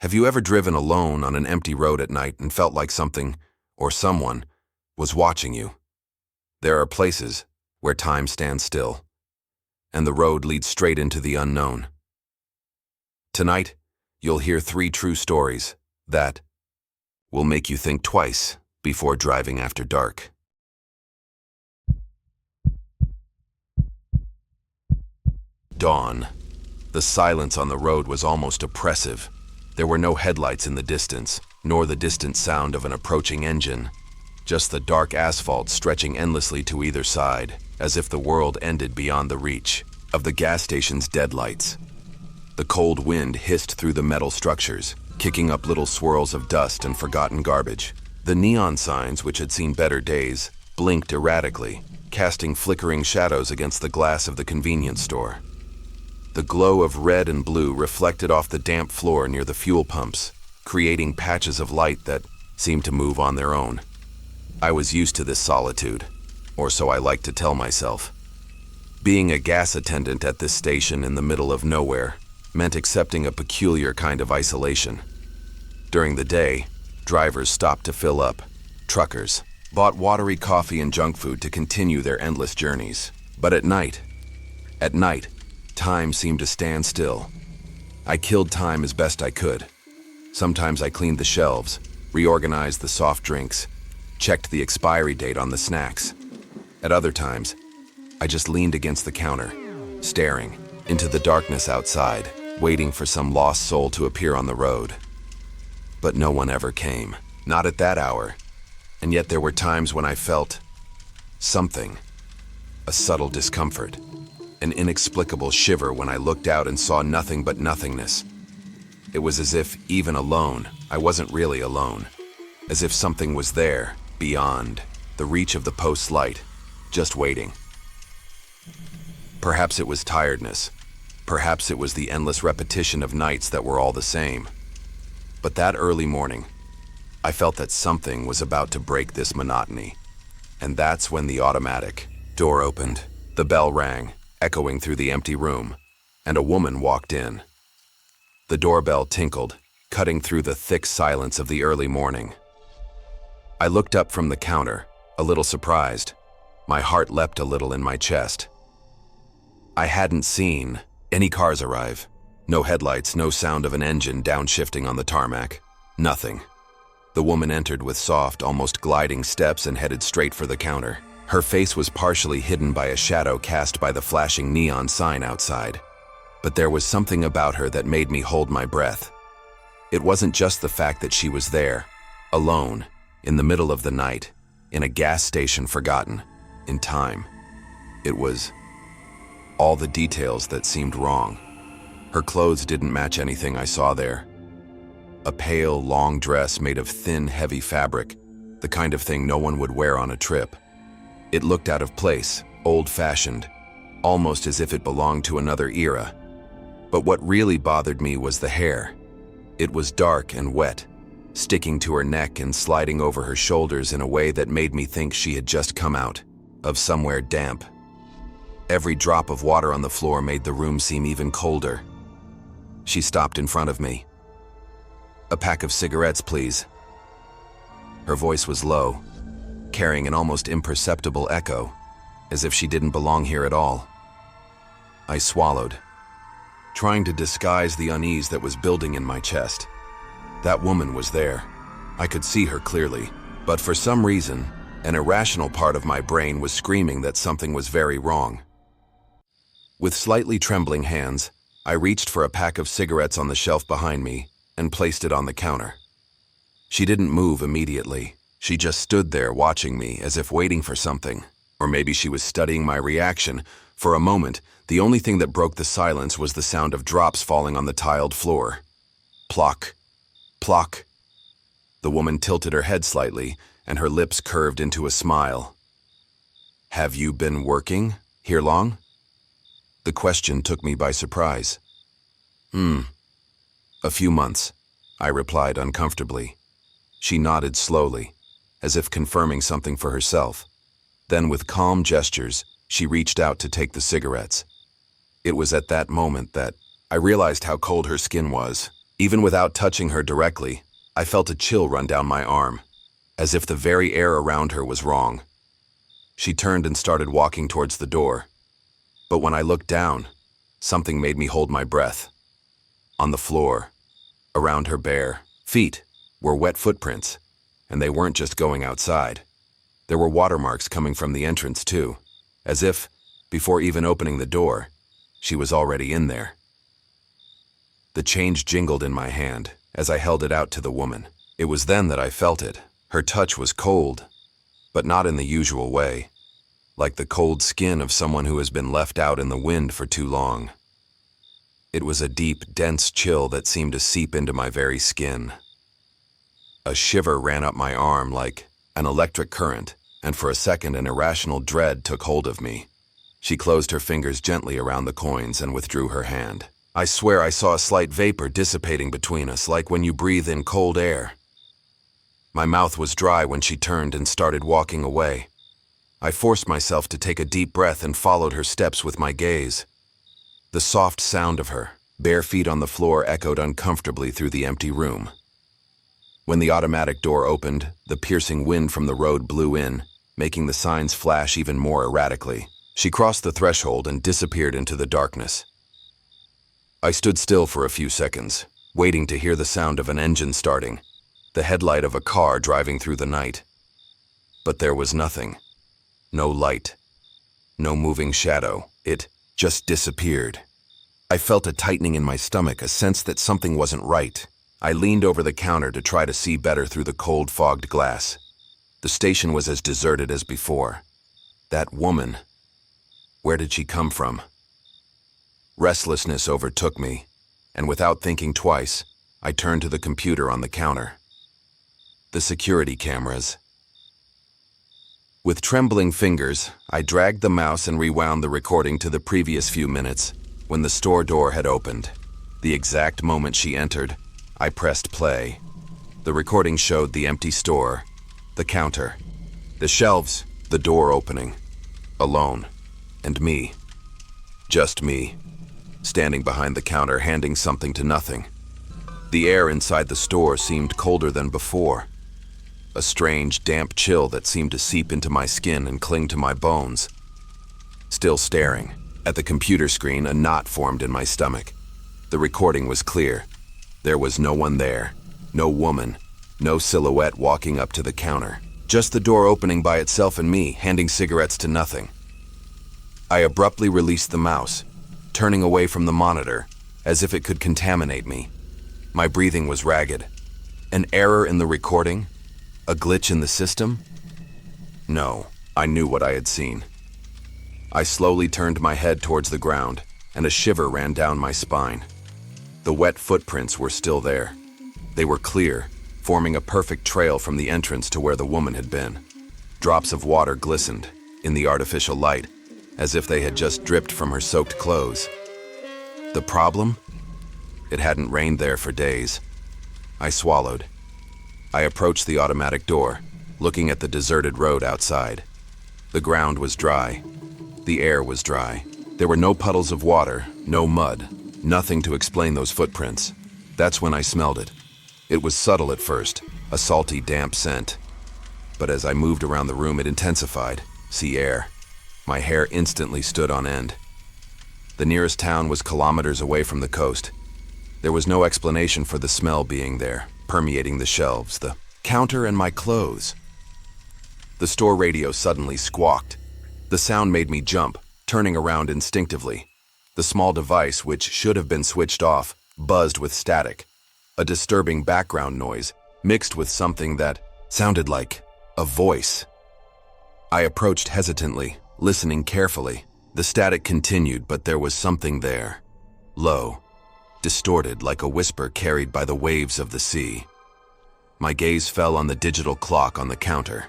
Have you ever driven alone on an empty road at night and felt like something, or someone, was watching you? There are places where time stands still, and the road leads straight into the unknown. Tonight, you'll hear 3 true stories that will make you think twice before driving after dark. Dawn. The silence on the road was almost oppressive. There were no headlights in the distance, nor the distant sound of an approaching engine. Just the dark asphalt stretching endlessly to either side, as if the world ended beyond the reach of the gas station's deadlights. The cold wind hissed through the metal structures, kicking up little swirls of dust and forgotten garbage. The neon signs, which had seen better days, blinked erratically, casting flickering shadows against the glass of the convenience store. The glow of red and blue reflected off the damp floor near the fuel pumps, creating patches of light that seemed to move on their own. I was used to this solitude, or so I liked to tell myself. Being a gas attendant at this station in the middle of nowhere meant accepting a peculiar kind of isolation. During the day, drivers stopped to fill up. Truckers bought watery coffee and junk food to continue their endless journeys. But at night, time seemed to stand still. I killed time as best I could. Sometimes I cleaned the shelves, reorganized the soft drinks, checked the expiry date on the snacks. At other times, I just leaned against the counter, staring into the darkness outside, waiting for some lost soul to appear on the road. But no one ever came, not at that hour. And yet there were times when I felt something, a subtle discomfort, an inexplicable shiver when I looked out and saw nothing but nothingness. It was as if, even alone, I wasn't really alone. As if something was there, beyond the reach of the post's light, just waiting. Perhaps it was tiredness. Perhaps it was the endless repetition of nights that were all the same. But that early morning, I felt that something was about to break this monotony. And that's when the automatic door opened, the bell rang, echoing through the empty room, and a woman walked in. The doorbell tinkled, cutting through the thick silence of the early morning. I looked up from the counter, a little surprised. My heart leapt a little in my chest. I hadn't seen any cars arrive. No headlights, no sound of an engine downshifting on the tarmac. Nothing. The woman entered with soft, almost gliding steps and headed straight for the counter. Her face was partially hidden by a shadow cast by the flashing neon sign outside. But there was something about her that made me hold my breath. It wasn't just the fact that she was there, alone, in the middle of the night, in a gas station forgotten, in time. It was all the details that seemed wrong. Her clothes didn't match anything I saw there. A pale, long dress made of thin, heavy fabric, the kind of thing no one would wear on a trip. It looked out of place, old-fashioned, almost as if it belonged to another era. But what really bothered me was the hair. It was dark and wet, sticking to her neck and sliding over her shoulders in a way that made me think she had just come out of somewhere damp. Every drop of water on the floor made the room seem even colder. She stopped in front of me. "A pack of cigarettes, please." Her voice was low, carrying an almost imperceptible echo, as if she didn't belong here at all. I swallowed, trying to disguise the unease that was building in my chest. That woman was there. I could see her clearly, but for some reason, an irrational part of my brain was screaming that something was very wrong. With slightly trembling hands, I reached for a pack of cigarettes on the shelf behind me and placed it on the counter. She didn't move immediately. She just stood there watching me as if waiting for something. Or maybe she was studying my reaction. For a moment, the only thing that broke the silence was the sound of drops falling on the tiled floor. Plock, plock. The woman tilted her head slightly, and her lips curved into a smile. "Have you been working here long?" The question took me by surprise. "A few months," I replied uncomfortably. She nodded slowly, as if confirming something for herself. Then, with calm gestures, she reached out to take the cigarettes. It was at that moment that I realized how cold her skin was. Even without touching her directly, I felt a chill run down my arm, as if the very air around her was wrong. She turned and started walking towards the door. But when I looked down, something made me hold my breath. On the floor, around her bare feet, were wet footprints, and they weren't just going outside. There were watermarks coming from the entrance too, as if, before even opening the door, she was already in there. The change jingled in my hand as I held it out to the woman. It was then that I felt it. Her touch was cold, but not in the usual way, like the cold skin of someone who has been left out in the wind for too long. It was a deep, dense chill that seemed to seep into my very skin. A shiver ran up my arm like an electric current, and for a second an irrational dread took hold of me. She closed her fingers gently around the coins and withdrew her hand. I swear I saw a slight vapor dissipating between us, like when you breathe in cold air. My mouth was dry when she turned and started walking away. I forced myself to take a deep breath and followed her steps with my gaze. The soft sound of her bare feet on the floor echoed uncomfortably through the empty room. When the automatic door opened, the piercing wind from the road blew in, making the signs flash even more erratically. She crossed the threshold and disappeared into the darkness. I stood still for a few seconds, waiting to hear the sound of an engine starting, the headlight of a car driving through the night. But there was nothing. No light. No moving shadow. It just disappeared. I felt a tightening in my stomach, a sense that something wasn't right. I leaned over the counter to try to see better through the cold, fogged glass. The station was as deserted as before. That woman. Where did she come from? Restlessness overtook me, and without thinking twice, I turned to the computer on the counter. The security cameras. With trembling fingers, I dragged the mouse and rewound the recording to the previous few minutes, when the store door had opened. The exact moment she entered, I pressed play. The recording showed the empty store, the counter, the shelves, the door opening. Alone. And me. Just me. Standing behind the counter, handing something to nothing. The air inside the store seemed colder than before. A strange, damp chill that seemed to seep into my skin and cling to my bones. Still staring. At the computer screen, a knot formed in my stomach. The recording was clear. There was no one there. No woman. No silhouette walking up to the counter. Just the door opening by itself and me, handing cigarettes to nothing. I abruptly released the mouse, turning away from the monitor, as if it could contaminate me. My breathing was ragged. An error in the recording? A glitch in the system? No, I knew what I had seen. I slowly turned my head towards the ground, and a shiver ran down my spine. The wet footprints were still there. They were clear, forming a perfect trail from the entrance to where the woman had been. Drops of water glistened, in the artificial light, as if they had just dripped from her soaked clothes. The problem? It hadn't rained there for days. I swallowed. I approached the automatic door, looking at the deserted road outside. The ground was dry. The air was dry. There were no puddles of water, no mud, nothing to explain those footprints. That's when I smelled it. It was subtle at first, a salty, damp scent. But as I moved around the room, it intensified. Sea air. My hair instantly stood on end. The nearest town was kilometers away from the coast. There was no explanation for the smell being there, permeating the shelves, the counter, and my clothes. The store radio suddenly squawked. The sound made me jump, turning around instinctively. The small device, which should have been switched off, buzzed with static. A disturbing background noise, mixed with something that sounded like a voice. I approached hesitantly, listening carefully. The static continued, but there was something there. Low, distorted like a whisper carried by the waves of the sea. My gaze fell on the digital clock on the counter.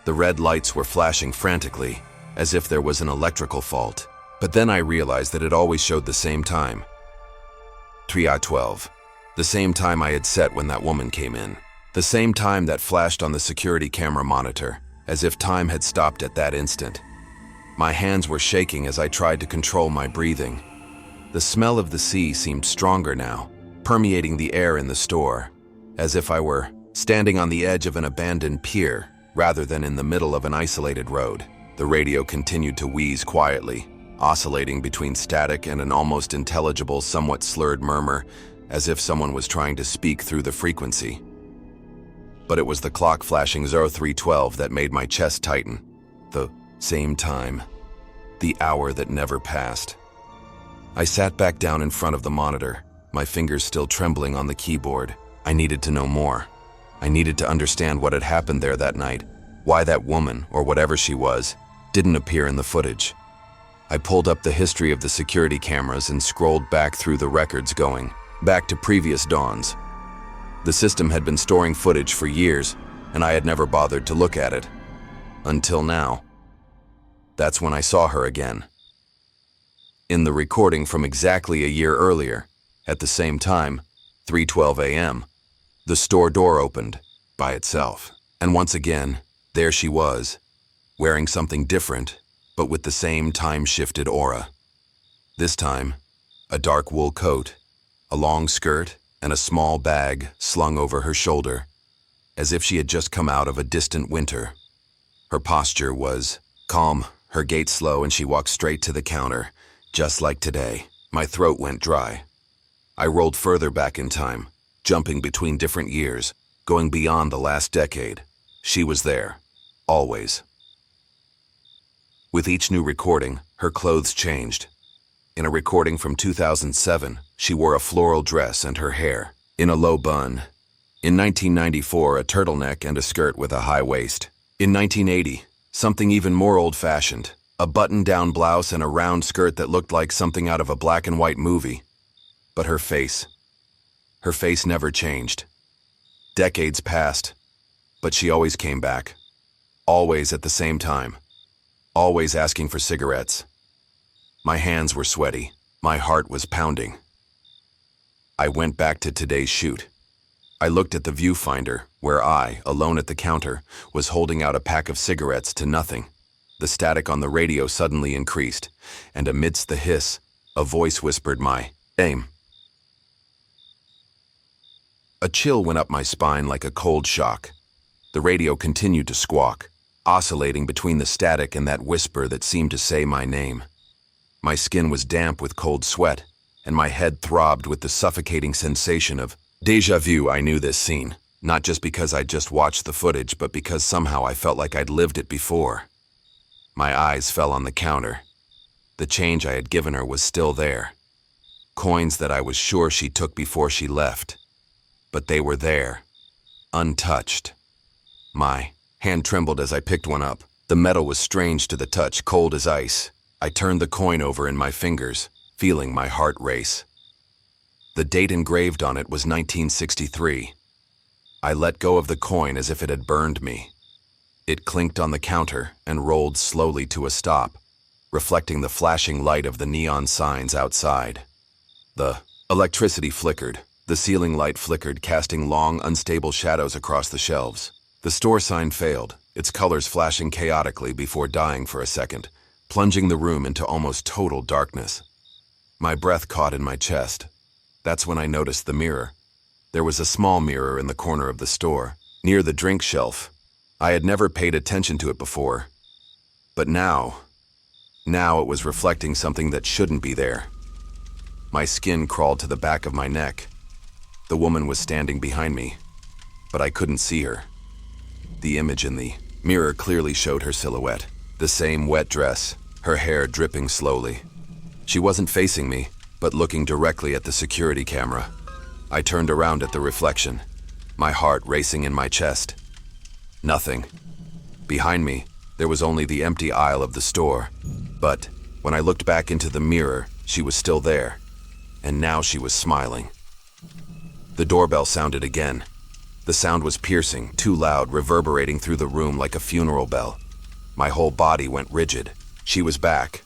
The red lights were flashing frantically, as if there was an electrical fault. But then I realized that it always showed the same time. 3:12. The same time I had set when that woman came in. The same time that flashed on the security camera monitor, as if time had stopped at that instant. My hands were shaking as I tried to control my breathing. The smell of the sea seemed stronger now, permeating the air in the store, as if I were standing on the edge of an abandoned pier rather than in the middle of an isolated road. The radio continued to wheeze quietly, oscillating between static and an almost intelligible, somewhat slurred murmur, as if someone was trying to speak through the frequency. But it was the clock flashing 0312 that made my chest tighten. The same time. The hour that never passed. I sat back down in front of the monitor, my fingers still trembling on the keyboard. I needed to know more. I needed to understand what had happened there that night, why that woman, or whatever she was, didn't appear in the footage. I pulled up the history of the security cameras and scrolled back through the records, going back to previous dawns. The system had been storing footage for years, and I had never bothered to look at it. Until now. That's when I saw her again. In the recording from exactly a year earlier, at the same time, 3:12 a.m., the store door opened by itself. And once again, there she was, wearing something different, but with the same time-shifted aura. This time, a dark wool coat, a long skirt, and a small bag slung over her shoulder, as if she had just come out of a distant winter. Her posture was calm, her gait slow, and she walked straight to the counter, just like today. My throat went dry. I rolled further back in time, jumping between different years, going beyond the last decade. She was there, always. With each new recording, her clothes changed. In a recording from 2007, she wore a floral dress and her hair in a low bun. In 1994, a turtleneck and a skirt with a high waist. In 1980, something even more old-fashioned, a button-down blouse and a round skirt that looked like something out of a black and white movie. But her face never changed. Decades passed, but she always came back. Always at the same time. Always asking for cigarettes. My hands were sweaty. My heart was pounding. I went back to today's shoot. I looked at the viewfinder, where I, alone at the counter, was holding out a pack of cigarettes to nothing. The static on the radio suddenly increased, and amidst the hiss, a voice whispered my name. A chill went up my spine like a cold shock. The radio continued to squawk, oscillating between the static and that whisper that seemed to say my name. My skin was damp with cold sweat, and my head throbbed with the suffocating sensation of déjà vu. I knew this scene, not just because I'd just watched the footage, but because somehow I felt like I'd lived it before. My eyes fell on the counter. The change I had given her was still there. Coins that I was sure she took before she left. But they were there, untouched. My hand trembled as I picked one up. The metal was strange to the touch, cold as ice. I turned the coin over in my fingers, feeling my heart race. The date engraved on it was 1963. I let go of the coin as if it had burned me. It clinked on the counter and rolled slowly to a stop, reflecting the flashing light of the neon signs outside. The electricity flickered. The ceiling light flickered, casting long, unstable shadows across the shelves. The store sign failed, its colors flashing chaotically before dying for a second, plunging the room into almost total darkness. My breath caught in my chest. That's when I noticed the mirror. There was a small mirror in the corner of the store, near the drink shelf. I had never paid attention to it before. But now it was reflecting something that shouldn't be there. My skin crawled to the back of my neck. The woman was standing behind me, but I couldn't see her. The image in the mirror clearly showed her silhouette, the same wet dress, her hair dripping slowly. She wasn't facing me, but looking directly at the security camera. I turned around at the reflection, my heart racing in my chest. Nothing. Behind me, there was only the empty aisle of the store. But when I looked back into the mirror, she was still there, and now she was smiling. The doorbell sounded again. The sound was piercing, too loud, reverberating through the room like a funeral bell. My whole body went rigid. She was back.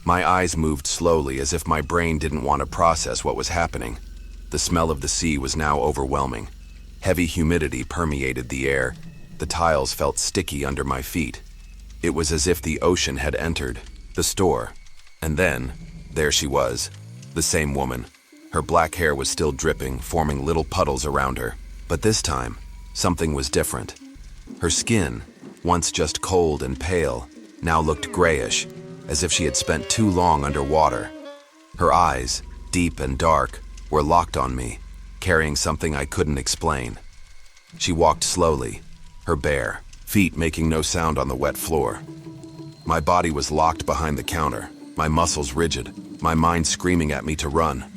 My eyes moved slowly as if my brain didn't want to process what was happening. The smell of the sea was now overwhelming. Heavy humidity permeated the air. The tiles felt sticky under my feet. It was as if the ocean had entered the store. And then, there she was, the same woman. Her black hair was still dripping, forming little puddles around her. But this time, something was different. Her skin, once just cold and pale, now looked grayish, as if she had spent too long underwater. Her eyes, deep and dark, were locked on me, carrying something I couldn't explain. She walked slowly, her bare feet making no sound on the wet floor. My body was locked behind the counter, my muscles rigid, my mind screaming at me to run,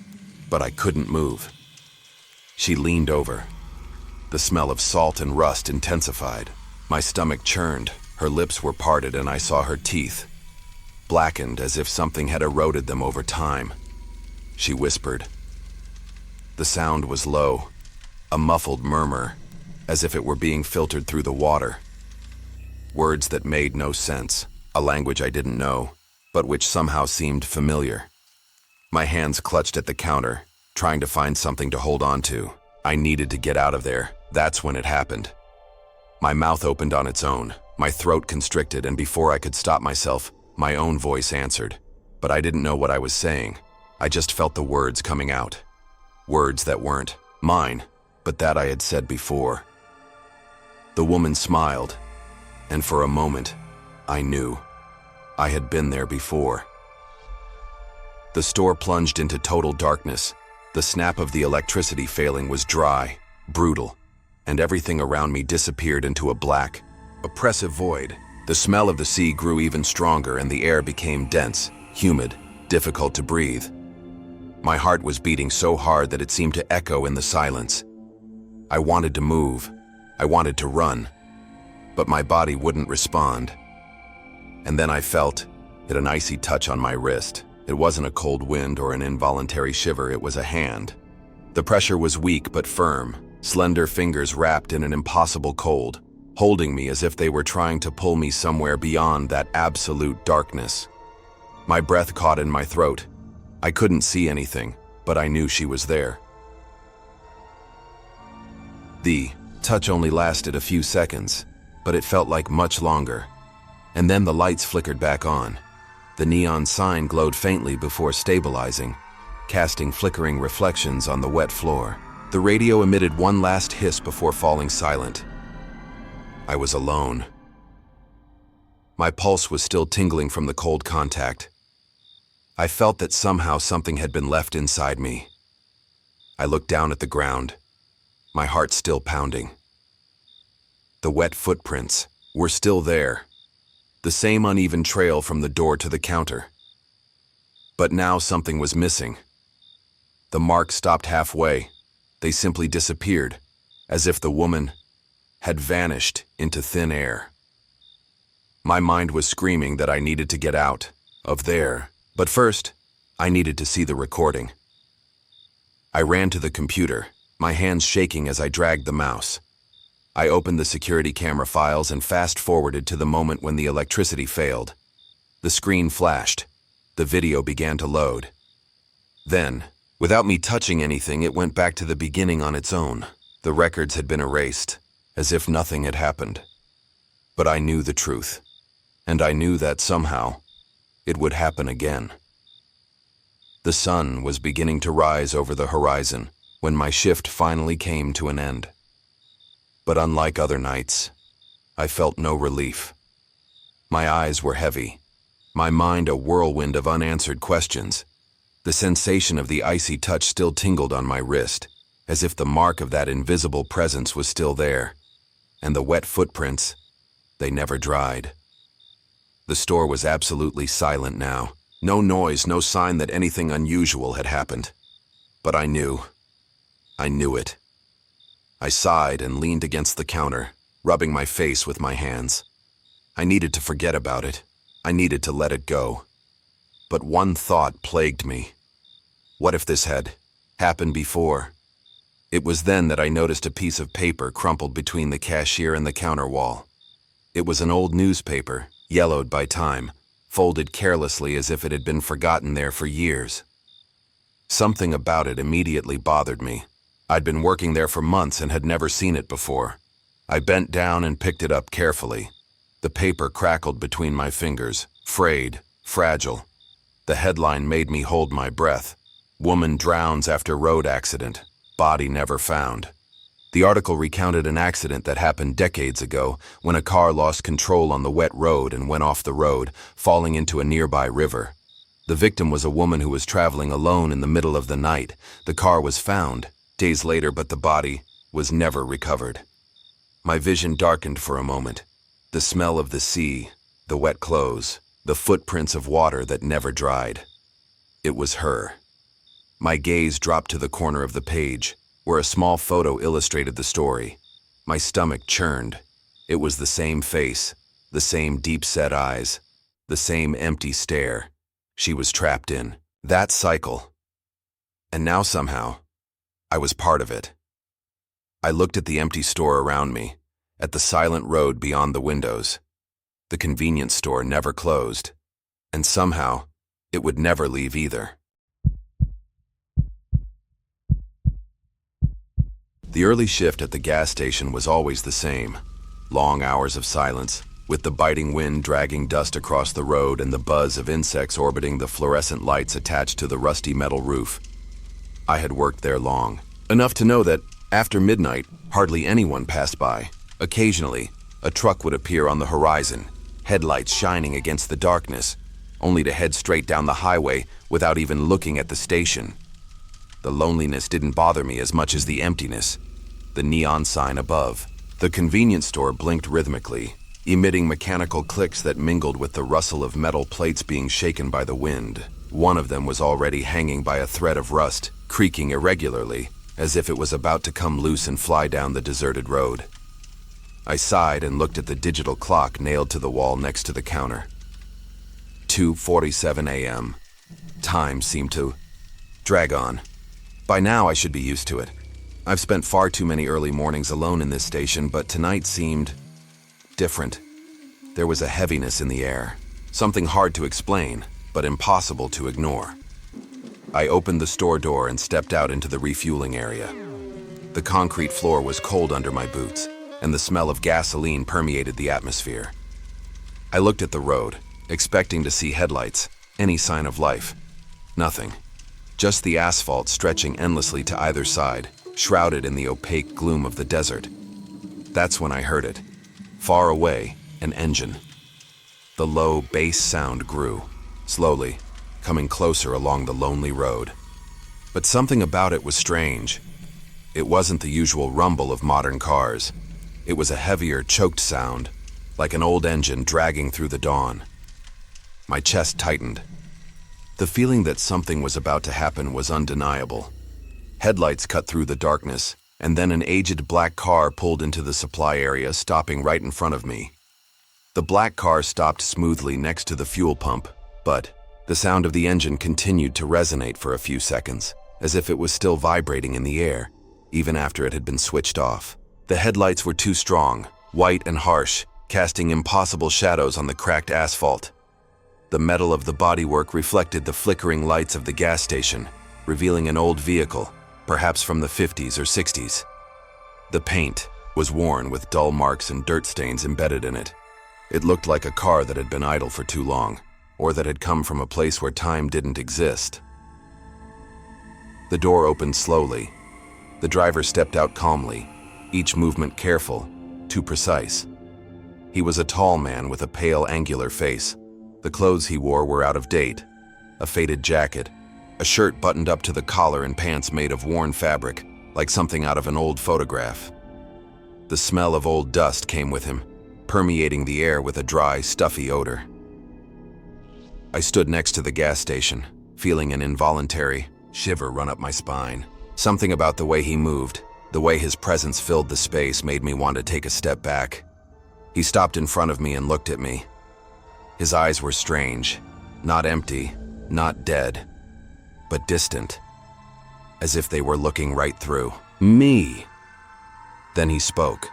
but I couldn't move. She leaned over. The smell of salt and rust intensified. My stomach churned, her lips were parted, and I saw her teeth, blackened as if something had eroded them over time. She whispered. The sound was low, a muffled murmur, as if it were being filtered through the water. Words that made no sense, a language I didn't know, but which somehow seemed familiar. My hands clutched at the counter, trying to find something to hold on to. I needed to get out of there. That's when it happened. My mouth opened on its own, my throat constricted, and before I could stop myself, my own voice answered. But I didn't know what I was saying. I just felt the words coming out. Words that weren't mine, but that I had said before. The woman smiled, and for a moment, I knew. I had been there before. The store plunged into total darkness. The snap of the electricity failing was dry, brutal, and everything around me disappeared into a black, oppressive void. The smell of the sea grew even stronger, and the air became dense, humid, difficult to breathe. My heart was beating so hard that it seemed to echo in the silence. I wanted to move. I wanted to run, but my body wouldn't respond. And then I felt an icy touch on my wrist. It wasn't a cold wind or an involuntary shiver, it was a hand. The pressure was weak but firm, slender fingers wrapped in an impossible cold, holding me as if they were trying to pull me somewhere beyond that absolute darkness. My breath caught in my throat. I couldn't see anything, but I knew she was there. The touch only lasted a few seconds, but it felt like much longer. And then the lights flickered back on. The neon sign glowed faintly before stabilizing, casting flickering reflections on the wet floor. The radio emitted one last hiss before falling silent. I was alone. My pulse was still tingling from the cold contact. I felt that somehow something had been left inside me. I looked down at the ground, my heart still pounding. The wet footprints were still there, the same uneven trail from the door to the counter. But now something was missing. The marks stopped halfway. They simply disappeared, as if the woman had vanished into thin air. My mind was screaming that I needed to get out of there. But first, I needed to see the recording. I ran to the computer, my hands shaking as I dragged the mouse. I opened the security camera files and fast-forwarded to the moment when the electricity failed. The screen flashed. The video began to load. Then, without me touching anything, it went back to the beginning on its own. The records had been erased, as if nothing had happened. But I knew the truth, and I knew that somehow it would happen again. The sun was beginning to rise over the horizon when my shift finally came to an end. But unlike other nights, I felt no relief. My eyes were heavy, my mind a whirlwind of unanswered questions. The sensation of the icy touch still tingled on my wrist, as if the mark of that invisible presence was still there. And the wet footprints, they never dried. The store was absolutely silent now. No noise, no sign that anything unusual had happened. But I knew it. I sighed and leaned against the counter, rubbing my face with my hands. I needed to forget about it. I needed to let it go. But one thought plagued me. What if this had happened before? It was then that I noticed a piece of paper crumpled between the cashier and the counter wall. It was an old newspaper, yellowed by time, folded carelessly as if it had been forgotten there for years. Something about it immediately bothered me. I'd been working there for months and had never seen it before. I bent down and picked it up carefully. The paper crackled between my fingers, frayed, fragile. The headline made me hold my breath. Woman drowns after road accident. Body never found. The article recounted an accident that happened decades ago when a car lost control on the wet road and went off the road, falling into a nearby river. The victim was a woman who was traveling alone in the middle of the night. The car was found days later, but the body was never recovered. My vision darkened for a moment. The smell of the sea, the wet clothes, the footprints of water that never dried. It was her. My gaze dropped to the corner of the page, where a small photo illustrated the story. My stomach churned. It was the same face, the same deep-set eyes, the same empty stare she was trapped in. That cycle. And now somehow, I was part of it. I looked at the empty store around me, at the silent road beyond the windows. The convenience store never closed, and somehow, it would never leave either. The early shift at the gas station was always the same. Long hours of silence, with the biting wind dragging dust across the road and the buzz of insects orbiting the fluorescent lights attached to the rusty metal roof. I had worked there long, enough to know that, after midnight, hardly anyone passed by. Occasionally, a truck would appear on the horizon, headlights shining against the darkness, only to head straight down the highway without even looking at the station. The loneliness didn't bother me as much as the emptiness, the neon sign above. The convenience store blinked rhythmically, emitting mechanical clicks that mingled with the rustle of metal plates being shaken by the wind. One of them was already hanging by a thread of rust, creaking irregularly, as if it was about to come loose and fly down the deserted road. I sighed and looked at the digital clock nailed to the wall next to the counter. 2:47 a.m. Time seemed to drag on. By now I should be used to it. I've spent far too many early mornings alone in this station, but tonight seemed different. There was a heaviness in the air, something hard to explain, but impossible to ignore. I opened the store door and stepped out into the refueling area. The concrete floor was cold under my boots, and the smell of gasoline permeated the atmosphere. I looked at the road, expecting to see headlights, any sign of life. Nothing. Just the asphalt stretching endlessly to either side, shrouded in the opaque gloom of the desert. That's when I heard it. Far away, an engine. The low bass sound grew, slowly, coming closer along the lonely road. But something about it was strange. It wasn't the usual rumble of modern cars. It was a heavier, choked sound, like an old engine dragging through the dawn. My chest tightened. The feeling that something was about to happen was undeniable. Headlights cut through the darkness, and then an aged black car pulled into the supply area, stopping right in front of me. The black car stopped smoothly next to the fuel pump, but the sound of the engine continued to resonate for a few seconds, as if it was still vibrating in the air, even after it had been switched off. The headlights were too strong, white and harsh, casting impossible shadows on the cracked asphalt. The metal of the bodywork reflected the flickering lights of the gas station, revealing an old vehicle, perhaps from the 50s or 60s. The paint was worn with dull marks and dirt stains embedded in it. It looked like a car that had been idle for too long, or that had come from a place where time didn't exist. The door opened slowly. The driver stepped out calmly, each movement careful, too precise. He was a tall man with a pale, angular face. The clothes he wore were out of date. A faded jacket, a shirt buttoned up to the collar, and pants made of worn fabric, like something out of an old photograph. The smell of old dust came with him, permeating the air with a dry, stuffy odor. I stood next to the gas station, feeling an involuntary shiver run up my spine. Something about the way he moved, the way his presence filled the space, made me want to take a step back. He stopped in front of me and looked at me. His eyes were strange, not empty, not dead, but distant, as if they were looking right through me. Then he spoke.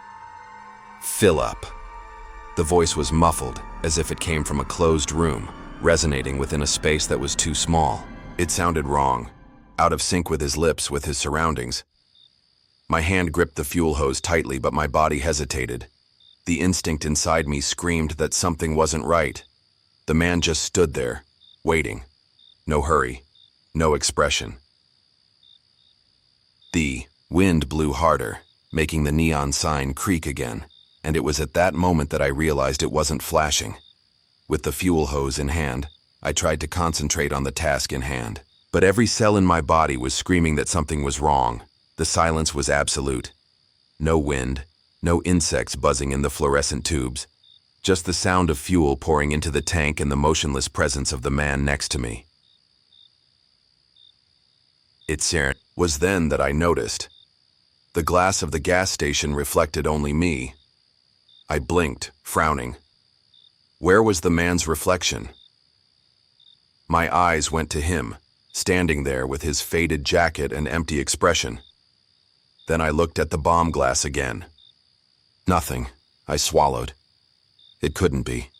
"Fill up." The voice was muffled, as if it came from a closed room, resonating within a space that was too small. It sounded wrong, out of sync with his lips, with his surroundings. My hand gripped the fuel hose tightly, but my body hesitated. The instinct inside me screamed that something wasn't right. The man just stood there, waiting. No hurry, no expression, The wind blew harder, making the neon sign creak again, and it was at that moment that I realized it wasn't flashing. With the fuel hose in hand, I tried to concentrate on the task in hand, but every cell in my body was screaming that something was wrong. The silence was absolute. No wind, no insects buzzing in the fluorescent tubes, just the sound of fuel pouring into the tank and the motionless presence of the man next to me. It was then that I noticed. The glass of the gas station reflected only me. I blinked, frowning. Where was the man's reflection? My eyes went to him, standing there with his faded jacket and empty expression. Then I looked at the bomb glass again. Nothing. I swallowed. It couldn't be.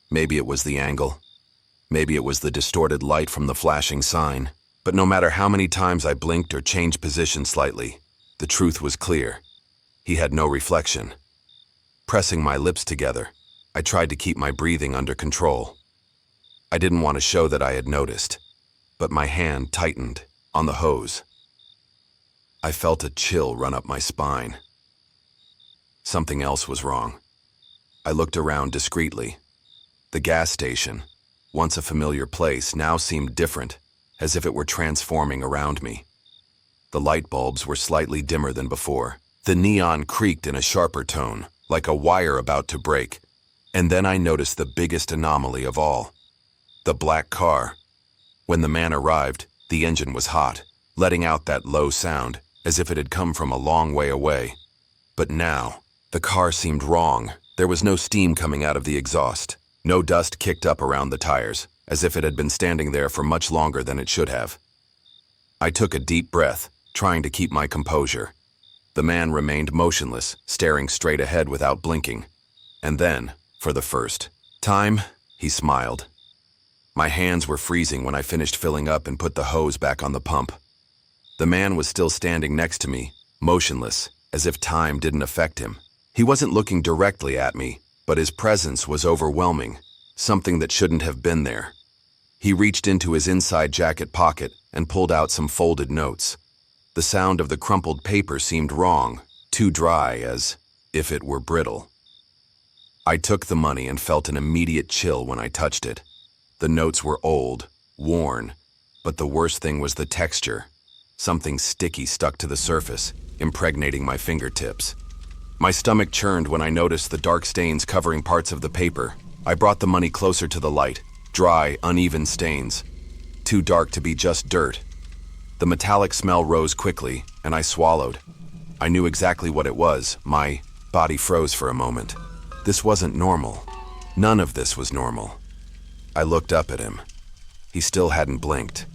Maybe it was the angle. Maybe it was the distorted light from the flashing sign. But no matter how many times I blinked or changed position slightly, the truth was clear. He had no reflection. Pressing my lips together, I tried to keep my breathing under control. I didn't want to show that I had noticed, but my hand tightened on the hose. I felt a chill run up my spine. Something else was wrong. I looked around discreetly. The gas station, once a familiar place, now seemed different, as if it were transforming around me. The light bulbs were slightly dimmer than before. The neon creaked in a sharper tone, like a wire about to break. And then I noticed the biggest anomaly of all. The black car. When the man arrived, the engine was hot, letting out that low sound, as if it had come from a long way away. But now, the car seemed wrong. There was no steam coming out of the exhaust, no dust kicked up around the tires, as if it had been standing there for much longer than it should have. I took a deep breath, trying to keep my composure. The man remained motionless, staring straight ahead without blinking. And then, for the first time, he smiled. My hands were freezing when I finished filling up and put the hose back on the pump. The man was still standing next to me, motionless, as if time didn't affect him. He wasn't looking directly at me, but his presence was overwhelming, something that shouldn't have been there. He reached into his inside jacket pocket and pulled out some folded notes. The sound of the crumpled paper seemed wrong, too dry, as if it were brittle. I took the money and felt an immediate chill when I touched it. The notes were old, worn, but the worst thing was the texture. Something sticky stuck to the surface, impregnating my fingertips. My stomach churned when I noticed the dark stains covering parts of the paper. I brought the money closer to the light, dry, uneven stains. Too dark to be just dirt. The metallic smell rose quickly, and I swallowed. I knew exactly what it was. My body froze for a moment. This wasn't normal. None of this was normal. I looked up at him. He still hadn't blinked.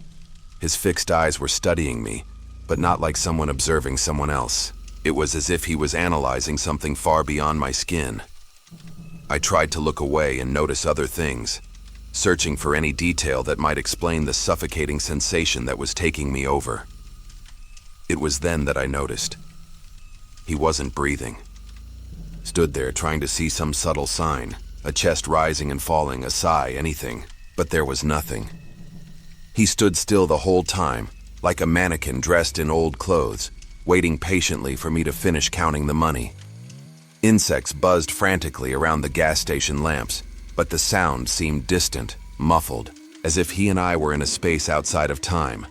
His fixed eyes were studying me, but not like someone observing someone else. It was as if he was analyzing something far beyond my skin. I tried to look away and notice other things, searching for any detail that might explain the suffocating sensation that was taking me over. It was then that I noticed. He wasn't breathing. Stood there trying to see some subtle sign, a chest rising and falling, a sigh, anything, but there was nothing. He stood still the whole time, like a mannequin dressed in old clothes, waiting patiently for me to finish counting the money. Insects buzzed frantically around the gas station lamps, but the sound seemed distant, muffled, as if he and I were in a space outside of time.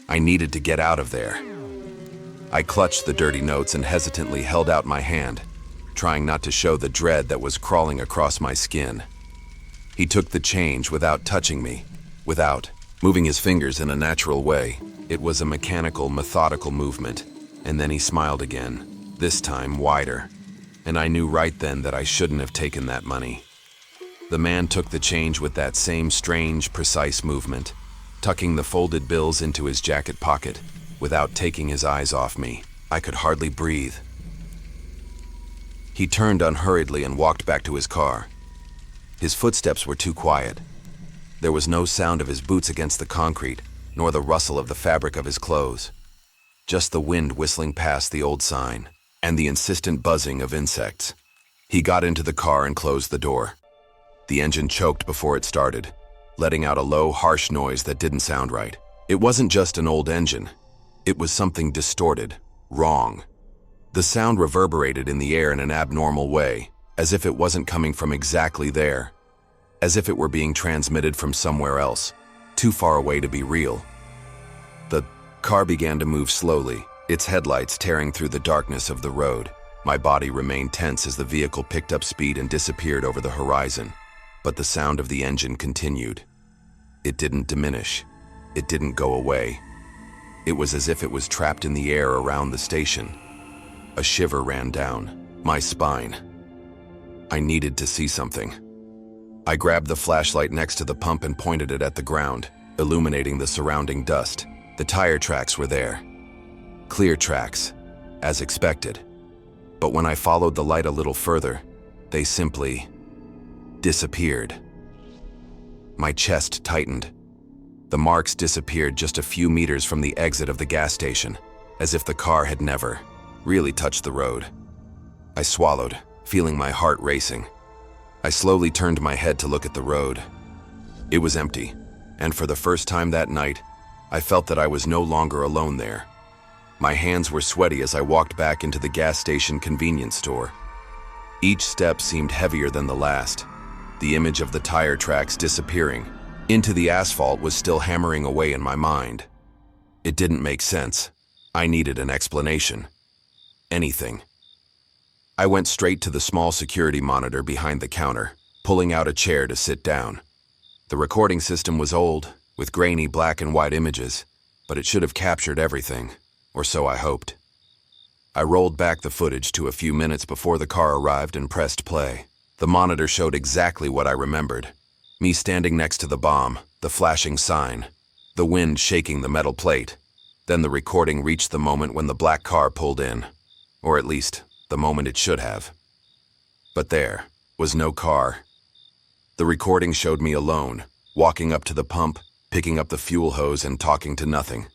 I needed to get out of there. I clutched the dirty notes and hesitantly held out my hand, trying not to show the dread that was crawling across my skin. He took the change without touching me, without moving his fingers in a natural way. It was a mechanical, methodical movement, and then he smiled again, this time wider, and I knew right then that I shouldn't have taken that money. The man took the change with that same strange, precise movement, tucking the folded bills into his jacket pocket, without taking his eyes off me. I could hardly breathe. He turned unhurriedly and walked back to his car. His footsteps were too quiet. There was no sound of his boots against the concrete, nor the rustle of the fabric of his clothes. Just the wind whistling past the old sign, and the insistent buzzing of insects. He got into the car and closed the door. The engine choked before it started, letting out a low, harsh noise that didn't sound right. It wasn't just an old engine. It was something distorted, wrong. The sound reverberated in the air in an abnormal way, as if it wasn't coming from exactly there, as if it were being transmitted from somewhere else, too far away to be real. The car began to move slowly, its headlights tearing through the darkness of the road. My body remained tense as the vehicle picked up speed and disappeared over the horizon, but the sound of the engine continued. It didn't diminish. It didn't go away. It was as if it was trapped in the air around the station. A shiver ran down my spine. I needed to see something. I grabbed the flashlight next to the pump and pointed it at the ground, illuminating the surrounding dust. The tire tracks were there. Clear tracks, as expected. But when I followed the light a little further, they simply disappeared. My chest tightened. The marks disappeared just a few meters from the exit of the gas station, as if the car had never really touched the road. I swallowed, feeling my heart racing. I slowly turned my head to look at the road. It was empty, and for the first time that night, I felt that I was no longer alone there. My hands were sweaty as I walked back into the gas station convenience store. Each step seemed heavier than the last. The image of the tire tracks disappearing into the asphalt was still hammering away in my mind. It didn't make sense. I needed an explanation. Anything. I went straight to the small security monitor behind the counter, pulling out a chair to sit down. The recording system was old, with grainy black and white images, but it should have captured everything, or so I hoped. I rolled back the footage to a few minutes before the car arrived and pressed play. The monitor showed exactly what I remembered. Me standing next to the bomb, the flashing sign, the wind shaking the metal plate. Then the recording reached the moment when the black car pulled in, or at least, the moment it should have. But there was no car. The recording showed me alone, walking up to the pump, picking up the fuel hose and talking to nothing.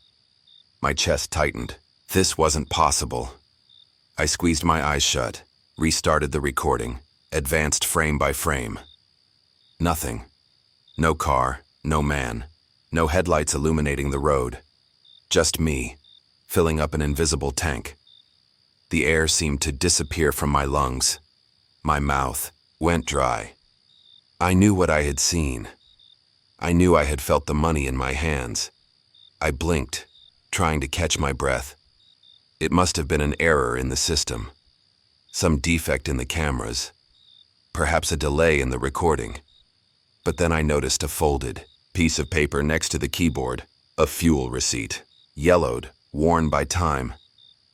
My chest tightened. This wasn't possible. I squeezed my eyes shut, restarted the recording, advanced frame by frame. Nothing. No car, no man, no headlights illuminating the road. Just me, filling up an invisible tank. The air seemed to disappear from my lungs. My mouth went dry. I knew what I had seen. I knew I had felt the money in my hands. I blinked, trying to catch my breath. It must have been an error in the system. Some defect in the cameras. Perhaps a delay in the recording. But then I noticed a folded piece of paper next to the keyboard. A fuel receipt. Yellowed, worn by time.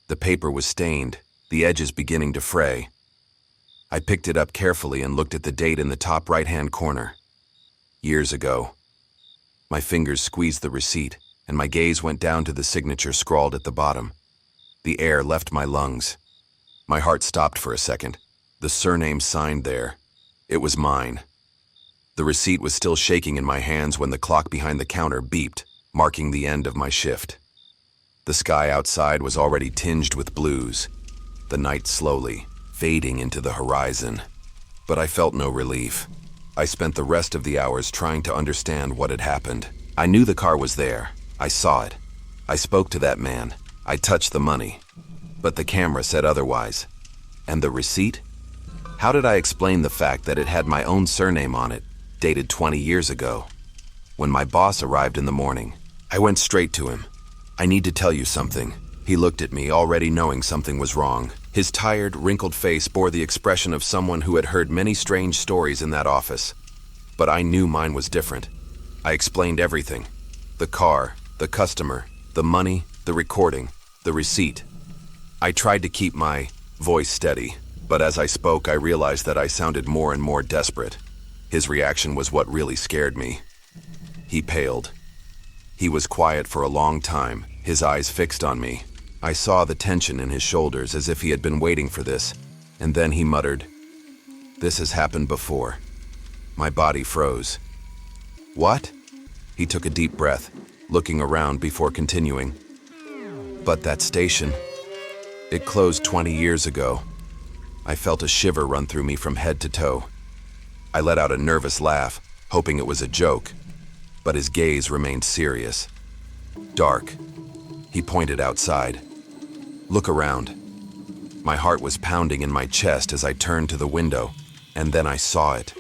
The paper was stained, the edges beginning to fray. I picked it up carefully and looked at the date in the top right-hand corner. Years ago. My fingers squeezed the receipt, and my gaze went down to the signature scrawled at the bottom. The air left my lungs. My heart stopped for a second. The surname signed there. It was mine. The receipt was still shaking in my hands when the clock behind the counter beeped, marking the end of my shift. The sky outside was already tinged with blues, the night slowly fading into the horizon. But I felt no relief. I spent the rest of the hours trying to understand what had happened. I knew the car was there. I saw it. I spoke to that man. I touched the money. But the camera said otherwise. And the receipt? How did I explain the fact that it had my own surname on it, dated 20 years ago? When my boss arrived in the morning, I went straight to him. "I need to tell you something." He looked at me, already knowing something was wrong. His tired, wrinkled face bore the expression of someone who had heard many strange stories in that office. But I knew mine was different. I explained everything. The car, the customer, the money, the recording, the receipt. I tried to keep my voice steady, but as I spoke, I realized that I sounded more and more desperate. His reaction was what really scared me. He paled. He was quiet for a long time, his eyes fixed on me. I saw the tension in his shoulders as if he had been waiting for this, and then he muttered, "This has happened before." My body froze. "What?" He took a deep breath, looking around before continuing. "But that station, it closed 20 years ago." I felt a shiver run through me from head to toe. I let out a nervous laugh, hoping it was a joke, but his gaze remained serious. Dark. He pointed outside. "Look around." My heart was pounding in my chest as I turned to the window, and then I saw it.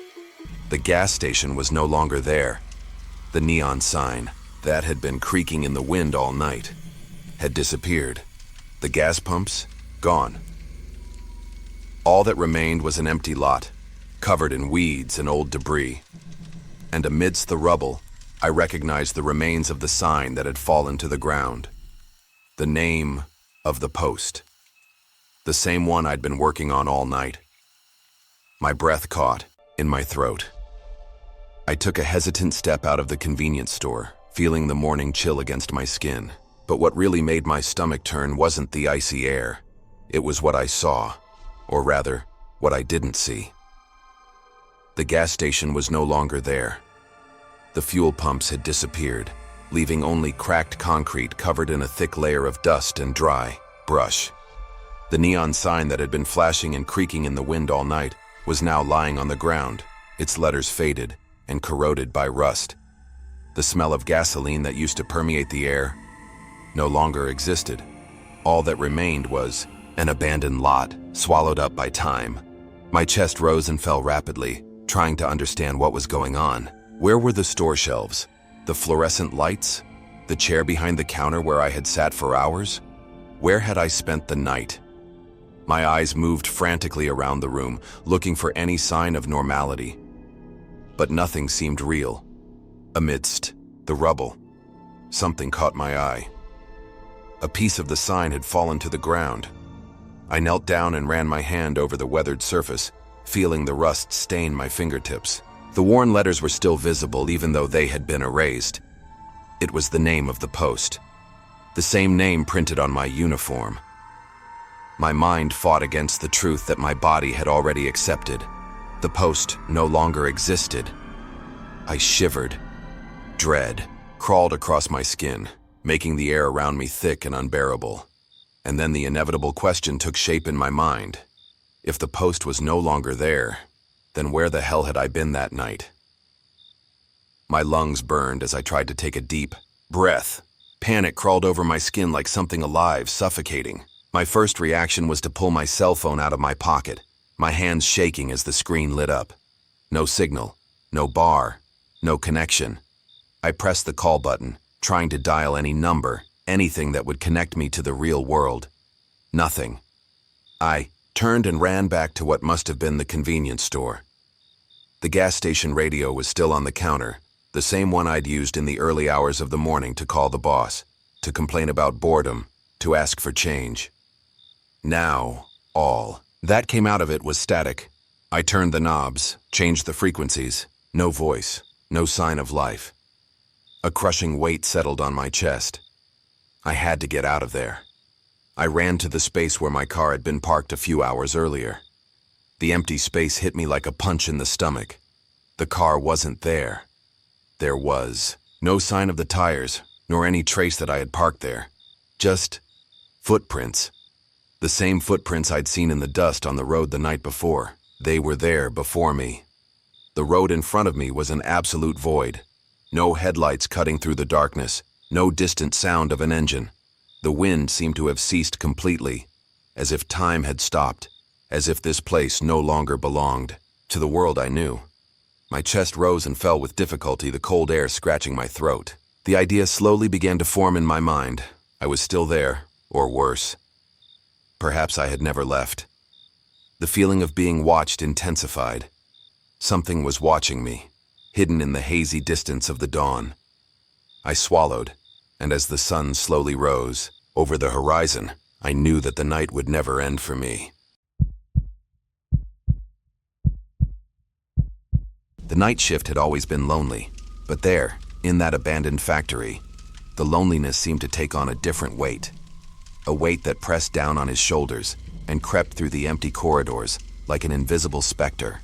The gas station was no longer there. The neon sign that had been creaking in the wind all night had disappeared. The gas pumps, gone. All that remained was an empty lot, covered in weeds and old debris. And amidst the rubble, I recognized the remains of the sign that had fallen to the ground. The name of the post. The same one I'd been working on all night. My breath caught in my throat. I took a hesitant step out of the convenience store, feeling the morning chill against my skin. But what really made my stomach turn wasn't the icy air. It was what I saw, or rather, what I didn't see. The gas station was no longer there. The fuel pumps had disappeared, leaving only cracked concrete covered in a thick layer of dust and dry brush. The neon sign that had been flashing and creaking in the wind all night was now lying on the ground, its letters faded and corroded by rust. The smell of gasoline that used to permeate the air no longer existed. All that remained was an abandoned lot, swallowed up by time. My chest rose and fell rapidly, trying to understand what was going on. Where were the store shelves? The fluorescent lights? The chair behind the counter where I had sat for hours? Where had I spent the night? My eyes moved frantically around the room, looking for any sign of normality. But nothing seemed real. Amidst the rubble, something caught my eye. A piece of the sign had fallen to the ground. I knelt down and ran my hand over the weathered surface, feeling the rust stain my fingertips. The worn letters were still visible even though they had been erased. It was the name of the post. The same name printed on my uniform. My mind fought against the truth that my body had already accepted. The post no longer existed. I shivered. Dread crawled across my skin, making the air around me thick and unbearable. And then the inevitable question took shape in my mind. If the post was no longer there, then where the hell had I been that night? My lungs burned as I tried to take a deep breath. Panic crawled over my skin like something alive, suffocating. My first reaction was to pull my cell phone out of my pocket, my hands shaking as the screen lit up. No signal, no bar, no connection. I pressed the call button, trying to dial any number, anything that would connect me to the real world. Nothing. I turned and ran back to what must have been the convenience store. The gas station radio was still on the counter, the same one I'd used in the early hours of the morning to call the boss, to complain about boredom, to ask for change. Now, all that came out of it was static. I turned the knobs, changed the frequencies. No voice, no sign of life. A crushing weight settled on my chest. I had to get out of there. I ran to the space where my car had been parked a few hours earlier. The empty space hit me like a punch in the stomach. The car wasn't there. There was no sign of the tires, nor any trace that I had parked there. Just footprints. The same footprints I'd seen in the dust on the road the night before. They were there before me. The road in front of me was an absolute void. No headlights cutting through the darkness, no distant sound of an engine. The wind seemed to have ceased completely, as if time had stopped, as if this place no longer belonged to the world I knew. My chest rose and fell with difficulty, the cold air scratching my throat. The idea slowly began to form in my mind. I was still there, or worse. Perhaps I had never left. The feeling of being watched intensified. Something was watching me, hidden in the hazy distance of the dawn. I swallowed, and as the sun slowly rose over the horizon, I knew that the night would never end for me. The night shift had always been lonely, but there, in that abandoned factory, the loneliness seemed to take on a different weight. A weight that pressed down on his shoulders and crept through the empty corridors like an invisible specter.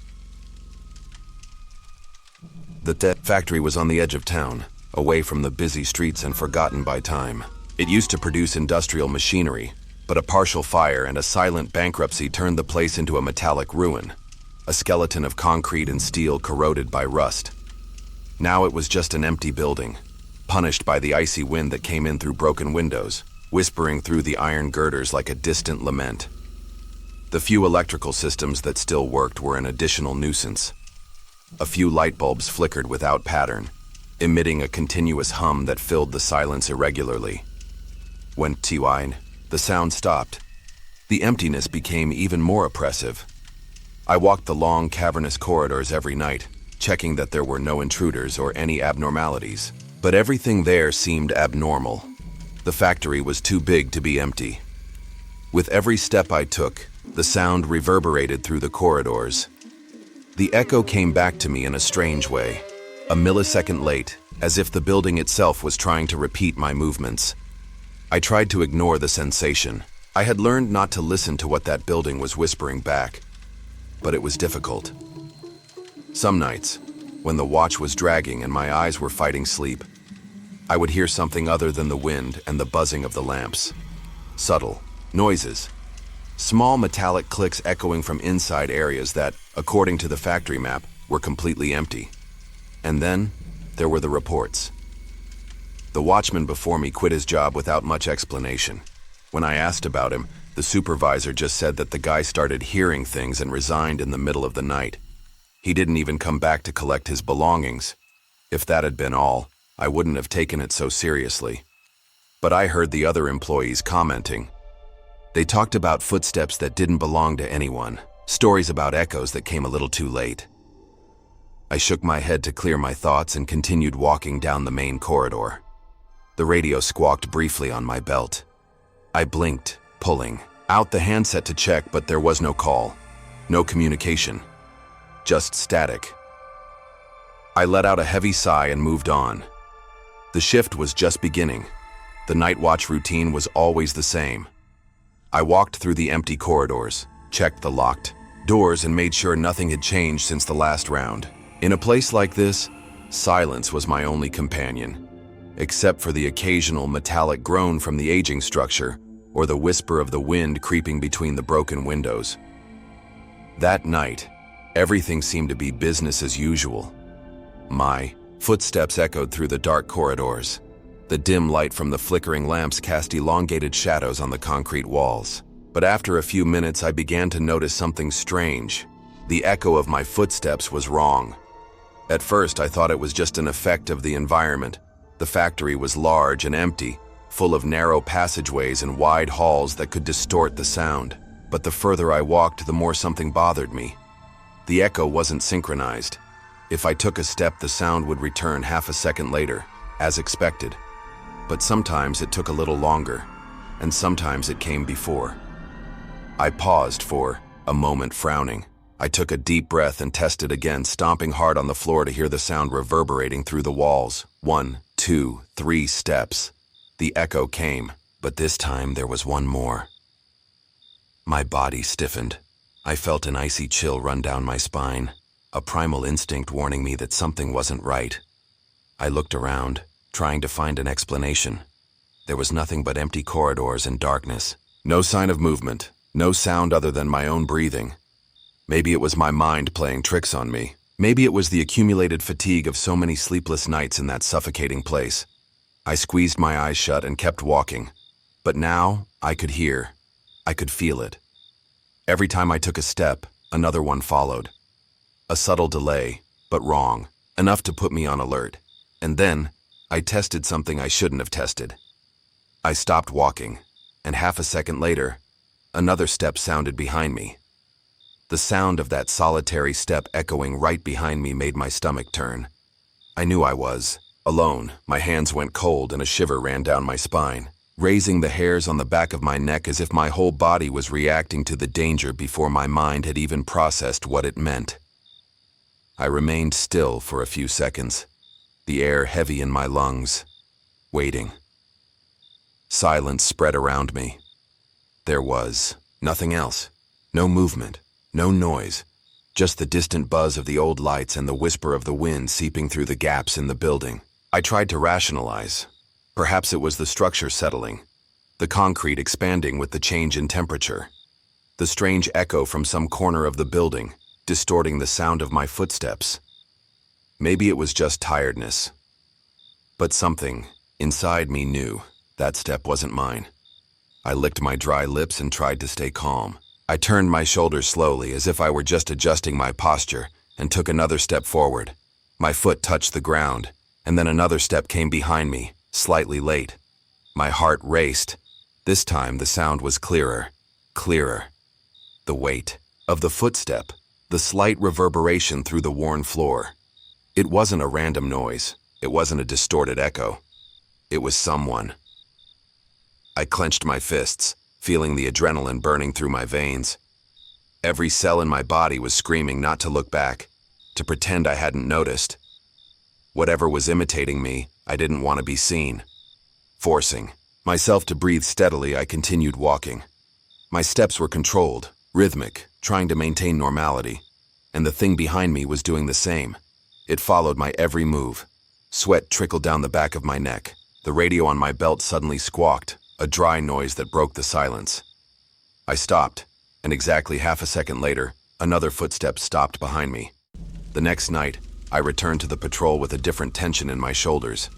The factory was on the edge of town, away from the busy streets and forgotten by time. It used to produce industrial machinery, but a partial fire and a silent bankruptcy turned the place into a metallic ruin, a skeleton of concrete and steel corroded by rust. Now it was just an empty building, punished by the icy wind that came in through broken windows. whispering through the iron girders like a distant lament. The few electrical systems that still worked were an additional nuisance. A few light bulbs flickered without pattern, emitting a continuous hum that filled the silence irregularly. When the sound stopped, the emptiness became even more oppressive. I walked the long, cavernous corridors every night, checking that there were no intruders or any abnormalities. But everything there seemed abnormal. The factory was too big to be empty. With every step I took, the sound reverberated through the corridors. The echo came back to me in a strange way, a millisecond late, as if the building itself was trying to repeat my movements. I tried to ignore the sensation. I had learned not to listen to what that building was whispering back, but it was difficult. Some nights, when the watch was dragging and my eyes were fighting sleep, I would hear something other than the wind and the buzzing of the lamps. Subtle noises, small metallic clicks echoing from inside areas that, according to the factory map, were completely empty. And then, there were the reports. The watchman before me quit his job without much explanation. When I asked about him, the supervisor just said that the guy started hearing things and resigned in the middle of the night. He didn't even come back to collect his belongings. If that had been all, I wouldn't have taken it so seriously. But I heard the other employees commenting. They talked about footsteps that didn't belong to anyone, stories about echoes that came a little too late. I shook my head to clear my thoughts and continued walking down the main corridor. The radio squawked briefly on my belt. I blinked, pulling out the handset to check, but there was no call, no communication. Just static. I let out a heavy sigh and moved on. The shift was just beginning. The night watch routine was always the same. I walked through the empty corridors, checked the locked doors, and made sure nothing had changed since the last round. In a place like this, silence was my only companion, except for the occasional metallic groan from the aging structure or the whisper of the wind creeping between the broken windows. That night, everything seemed to be business as usual. My footsteps echoed through the dark corridors. The dim light from the flickering lamps cast elongated shadows on the concrete walls. But after a few minutes, I began to notice something strange. The echo of my footsteps was wrong. At first, I thought it was just an effect of the environment. The factory was large and empty, full of narrow passageways and wide halls that could distort the sound. But the further I walked, the more something bothered me. The echo wasn't synchronized. If I took a step, the sound would return half a second later, as expected. But sometimes it took a little longer, and sometimes it came before. I paused for a moment, frowning. I took a deep breath and tested again, stomping hard on the floor to hear the sound reverberating through the walls. 1, 2, 3 steps. The echo came, but this time there was one more. My body stiffened. I felt an icy chill run down my spine, a primal instinct warning me that something wasn't right. I looked around, trying to find an explanation. There was nothing but empty corridors and darkness. No sign of movement, no sound other than my own breathing. Maybe it was my mind playing tricks on me. Maybe it was the accumulated fatigue of so many sleepless nights in that suffocating place. I squeezed my eyes shut and kept walking. But now, I could hear. I could feel it. Every time I took a step, another one followed. A subtle delay, but wrong, enough to put me on alert. And then, I tested something I shouldn't have tested. I stopped walking, and half a second later, another step sounded behind me. The sound of that solitary step echoing right behind me made my stomach turn. I knew I was alone. My hands went cold and a shiver ran down my spine, raising the hairs on the back of my neck as if my whole body was reacting to the danger before my mind had even processed what it meant. I remained still for a few seconds, the air heavy in my lungs, waiting. Silence spread around me. There was nothing else. No movement, no noise, just the distant buzz of the old lights and the whisper of the wind seeping through the gaps in the building. I tried to rationalize. Perhaps it was the structure settling, the concrete expanding with the change in temperature, the strange echo from some corner of the building, distorting the sound of my footsteps. Maybe it was just tiredness. But something inside me knew that step wasn't mine. I licked my dry lips and tried to stay calm. I turned my shoulders slowly, as if I were just adjusting my posture, and took another step forward. My foot touched the ground, and then another step came behind me, slightly late. My heart raced. This time the sound was clearer, clearer. The weight of the footstep, the slight reverberation through the worn floor. It wasn't a random noise. It wasn't a distorted echo. It was someone. I clenched my fists, feeling the adrenaline burning through my veins. Every cell in my body was screaming not to look back, to pretend I hadn't noticed. Whatever was imitating me, I didn't want to be seen. Forcing myself to breathe steadily, I continued walking. My steps were controlled, rhythmic, trying to maintain normality, and the thing behind me was doing the same. It followed my every move. Sweat trickled down the back of my neck. The radio on my belt suddenly squawked, a dry noise that broke the silence. I stopped, and exactly half a second later, another footstep stopped behind me. The next night, I returned to the patrol with a different tension in my shoulders.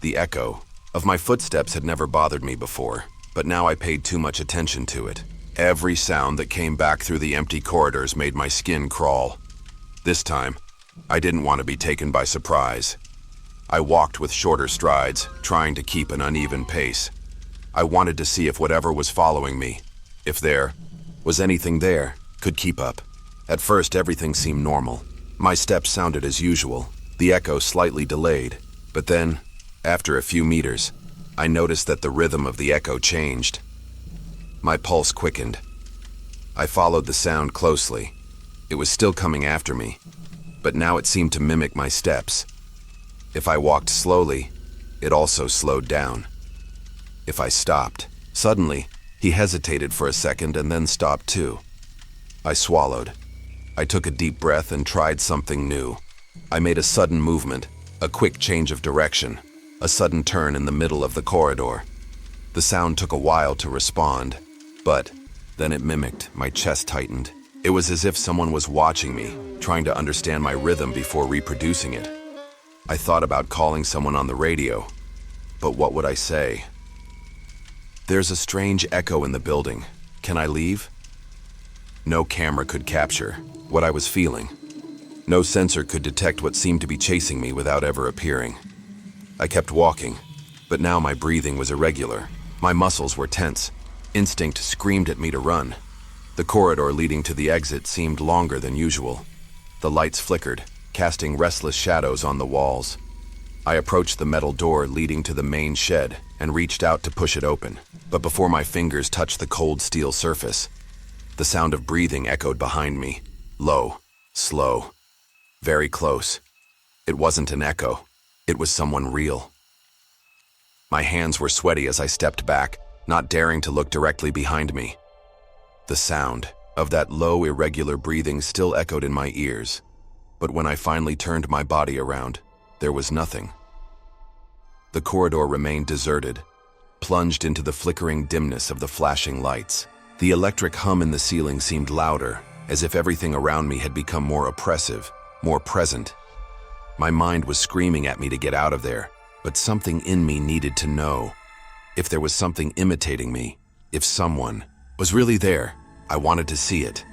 The echo of my footsteps had never bothered me before, but now I paid too much attention to it. Every sound that came back through the empty corridors made my skin crawl. This time, I didn't want to be taken by surprise. I walked with shorter strides, trying to keep an uneven pace. I wanted to see if whatever was following me, if there was anything there, could keep up. At first, everything seemed normal. My steps sounded as usual, the echo slightly delayed. But then, after a few meters, I noticed that the rhythm of the echo changed. My pulse quickened. I followed the sound closely. It was still coming after me, but now it seemed to mimic my steps. If I walked slowly, it also slowed down. If I stopped, suddenly, he hesitated for a second and then stopped too. I swallowed. I took a deep breath and tried something new. I made a sudden movement, a quick change of direction, a sudden turn in the middle of the corridor. The sound took a while to respond, but then it mimicked. My chest tightened. It was as if someone was watching me, trying to understand my rhythm before reproducing it. I thought about calling someone on the radio, but what would I say? There's a strange echo in the building. Can I leave? No camera could capture what I was feeling. No sensor could detect what seemed to be chasing me without ever appearing. I kept walking, but now my breathing was irregular. My muscles were tense. Instinct screamed at me to run. The corridor leading to the exit seemed longer than usual. The lights flickered, casting restless shadows on the walls. I approached the metal door leading to the main shed and reached out to push it open. But before my fingers touched the cold steel surface, the sound of breathing echoed behind me. Low, slow, very close. It wasn't an echo. It was someone real. My hands were sweaty as I stepped back, not daring to look directly behind me. The sound of that low, irregular breathing still echoed in my ears, but when I finally turned my body around, there was nothing. The corridor remained deserted, plunged into the flickering dimness of the flashing lights. The electric hum in the ceiling seemed louder, as if everything around me had become more oppressive, more present. My mind was screaming at me to get out of there, but something in me needed to know. If there was something imitating me, if someone was really there, I wanted to see it.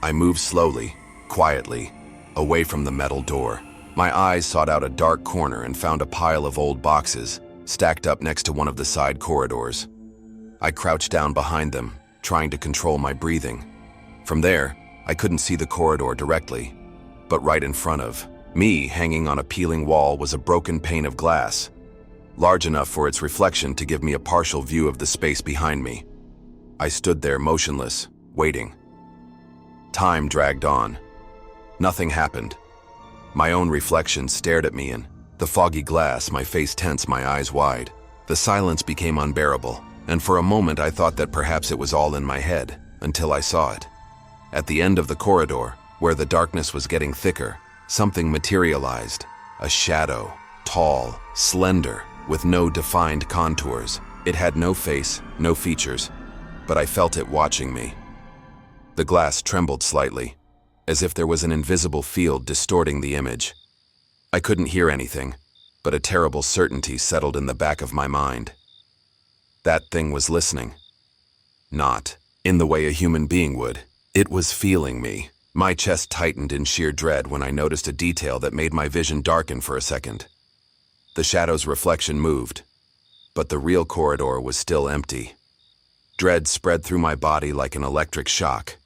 I moved slowly, quietly, away from the metal door. My eyes sought out a dark corner and found a pile of old boxes, stacked up next to one of the side corridors. I crouched down behind them, trying to control my breathing. From there, I couldn't see the corridor directly, but right in front of me, hanging on a peeling wall, was a broken pane of glass, large enough for its reflection to give me a partial view of the space behind me. I stood there motionless, waiting. Time dragged on. Nothing happened. My own reflection stared at me in the foggy glass, my face tense, my eyes wide. The silence became unbearable, and for a moment I thought that perhaps it was all in my head, until I saw it. At the end of the corridor, where the darkness was getting thicker, something materialized. A shadow, tall, slender, with no defined contours. It had no face, no features, but I felt it watching me. The glass trembled slightly, as if there was an invisible field distorting the image. I couldn't hear anything, but a terrible certainty settled in the back of my mind. That thing was listening. Not in the way a human being would. It was feeling me. My chest tightened in sheer dread when I noticed a detail that made my vision darken for a second. The shadow's reflection moved, but the real corridor was still empty. Dread spread through my body like an electric shock.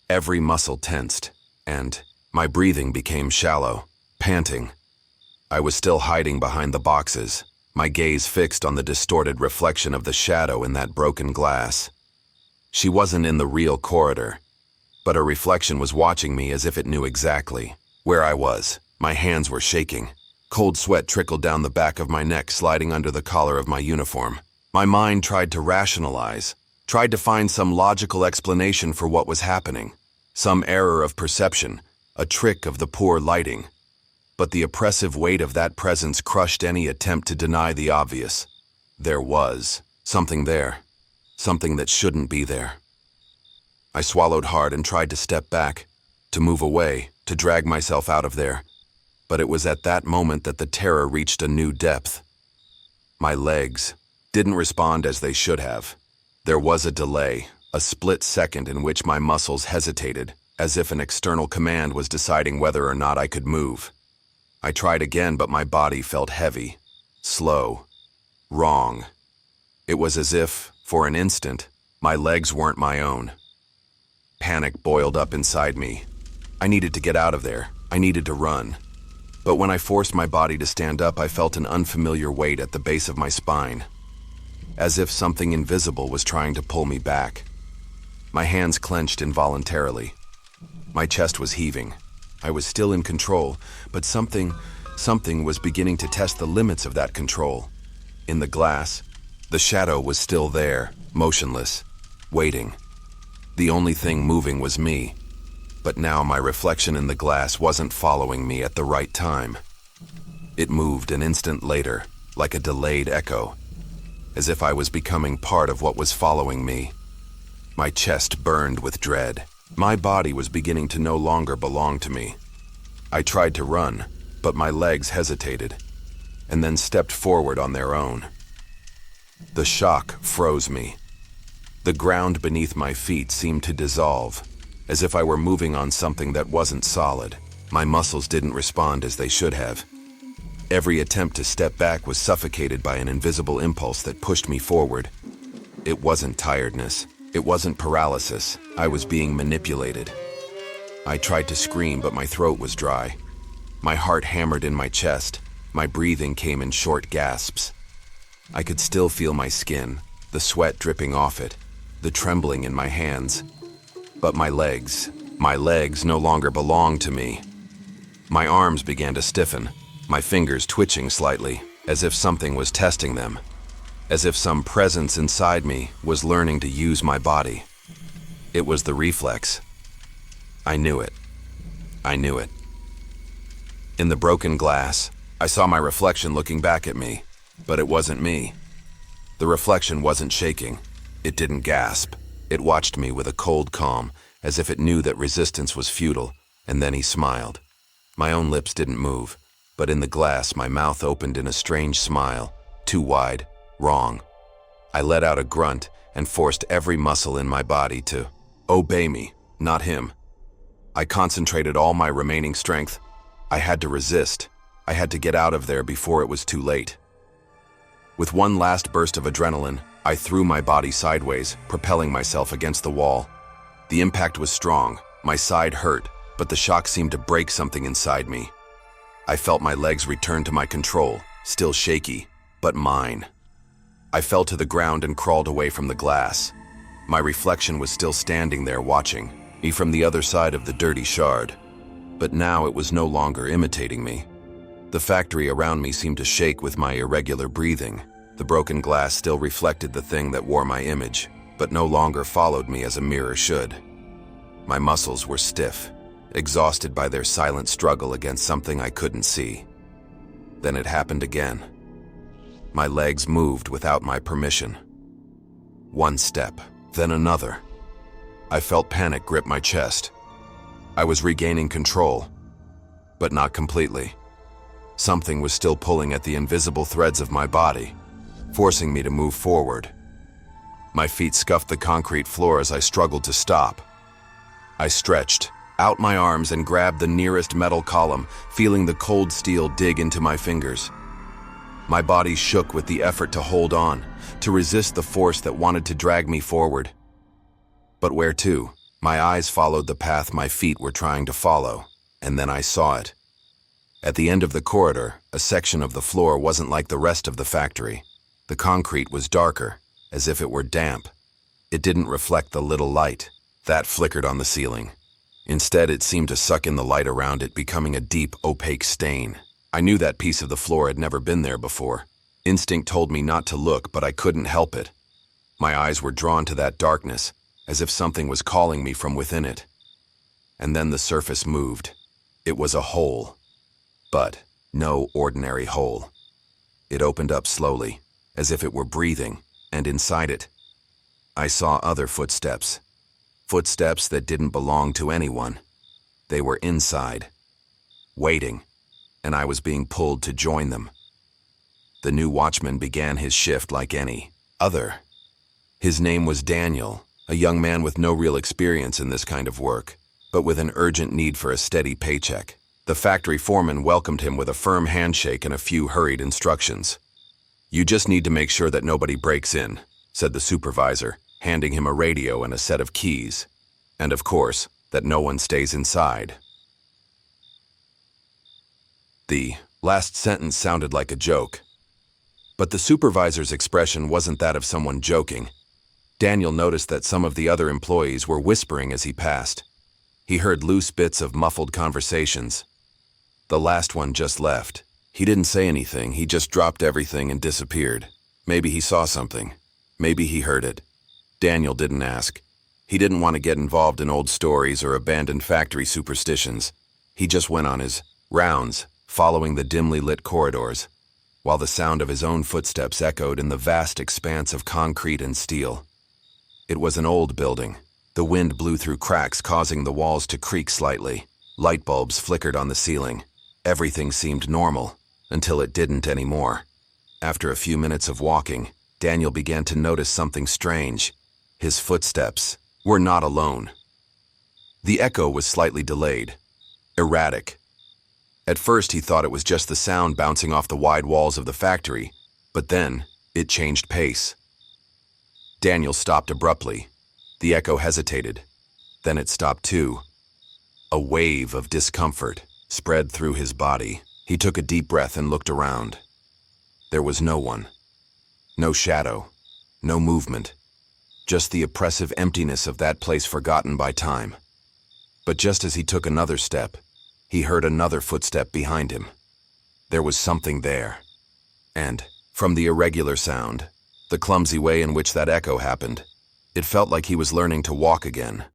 Every muscle tensed, and my breathing became shallow, panting. I was still hiding behind the boxes, my gaze fixed on the distorted reflection of the shadow in that broken glass. She wasn't in the real corridor, but her reflection was watching me as if it knew exactly where I was. My hands were shaking. Cold sweat trickled down the back of my neck, sliding under the collar of my uniform. My mind tried to rationalize, tried to find some logical explanation for what was happening, some error of perception, a trick of the poor lighting. But the oppressive weight of that presence crushed any attempt to deny the obvious. There was something there, something that shouldn't be there. I swallowed hard and tried to step back, to move away, to drag myself out of there. But it was at that moment that the terror reached a new depth. My legs didn't respond as they should have. There was a delay, a split second in which my muscles hesitated, as if an external command was deciding whether or not I could move. I tried again, but my body felt heavy, slow, wrong. It was as if, for an instant, my legs weren't my own. Panic boiled up inside me. I needed to get out of there. I needed to run. But when I forced my body to stand up, I felt an unfamiliar weight at the base of my spine, as if something invisible was trying to pull me back. My hands clenched involuntarily. My chest was heaving. I was still in control, but something was beginning to test the limits of that control. In the glass, the shadow was still there, motionless, waiting. The only thing moving was me. But now my reflection in the glass wasn't following me at the right time. It moved an instant later, like a delayed echo, as if I was becoming part of what was following me. My chest burned with dread. My body was beginning to no longer belong to me. I tried to run, but my legs hesitated, and then stepped forward on their own. The shock froze me. The ground beneath my feet seemed to dissolve, as if I were moving on something that wasn't solid. My muscles didn't respond as they should have. Every attempt to step back was suffocated by an invisible impulse that pushed me forward. It wasn't tiredness. It wasn't paralysis. I was being manipulated. I tried to scream, but my throat was dry. My heart hammered in my chest. My breathing came in short gasps. I could still feel my skin, the sweat dripping off it, the trembling in my hands. But my legs no longer belonged to me. My arms began to stiffen, my fingers twitching slightly, as if something was testing them, as if some presence inside me was learning to use my body. It was the reflex. I knew it. I knew it. In the broken glass, I saw my reflection looking back at me, but it wasn't me. The reflection wasn't shaking. It didn't gasp. It watched me with a cold calm, as if it knew that resistance was futile, and then he smiled. My own lips didn't move, but in the glass my mouth opened in a strange smile, too wide, wrong. I let out a grunt and forced every muscle in my body to obey me, not him. I concentrated all my remaining strength. I had to resist. I had to get out of there before it was too late. With one last burst of adrenaline, I threw my body sideways, propelling myself against the wall. The impact was strong. My side hurt, but the shock seemed to break something inside me. I felt my legs return to my control, still shaky, but mine. I fell to the ground and crawled away from the glass. My reflection was still standing there watching me from the other side of the dirty shard. But now it was no longer imitating me. The factory around me seemed to shake with my irregular breathing. The broken glass still reflected the thing that wore my image, but no longer followed me as a mirror should. My muscles were stiff, exhausted by their silent struggle against something I couldn't see. Then it happened again. My legs moved without my permission. One step, then another. I felt panic grip my chest. I was regaining control, but not completely. Something was still pulling at the invisible threads of my body, forcing me to move forward. My feet scuffed the concrete floor as I struggled to stop. I stretched out my arms and grabbed the nearest metal column, feeling the cold steel dig into my fingers. My body shook with the effort to hold on, to resist the force that wanted to drag me forward. But where to? My eyes followed the path my feet were trying to follow, and then I saw it. At the end of the corridor, a section of the floor wasn't like the rest of the factory. The concrete was darker, as if it were damp. It didn't reflect the little light that flickered on the ceiling. Instead, it seemed to suck in the light around it, becoming a deep, opaque stain. I knew that piece of the floor had never been there before. Instinct told me not to look, but I couldn't help it. My eyes were drawn to that darkness, as if something was calling me from within it. And then the surface moved. It was a hole. But no ordinary hole. It opened up slowly, as if it were breathing, and inside it, I saw other footsteps. Footsteps that didn't belong to anyone. They were inside, waiting, and I was being pulled to join them. The new watchman began his shift like any other. His name was Daniel, a young man with no real experience in this kind of work, but with an urgent need for a steady paycheck. The factory foreman welcomed him with a firm handshake and a few hurried instructions. "You just need to make sure that nobody breaks in," said the supervisor, handing him a radio and a set of keys. "And of course, that no one stays inside." The last sentence sounded like a joke. But the supervisor's expression wasn't that of someone joking. Daniel noticed that some of the other employees were whispering as he passed. He heard loose bits of muffled conversations. The last one just left. He didn't say anything, he just dropped everything and disappeared. Maybe he saw something. Maybe he heard it. Daniel didn't ask. He didn't want to get involved in old stories or abandoned factory superstitions. He just went on his rounds, following the dimly lit corridors, while the sound of his own footsteps echoed in the vast expanse of concrete and steel. It was an old building. The wind blew through cracks, causing the walls to creak slightly. Light bulbs flickered on the ceiling. Everything seemed normal, until it didn't anymore. After a few minutes of walking, Daniel began to notice something strange. His footsteps were not alone. The echo was slightly delayed, erratic. At first he thought it was just the sound bouncing off the wide walls of the factory, but then it changed pace. Daniel stopped abruptly. The echo hesitated. Then it stopped too. A wave of discomfort spread through his body. He took a deep breath and looked around. There was no one. No shadow. No movement. Just the oppressive emptiness of that place forgotten by time. But just as he took another step, he heard another footstep behind him. There was something there. And, from the irregular sound, the clumsy way in which that echo happened, it felt like he was learning to walk again.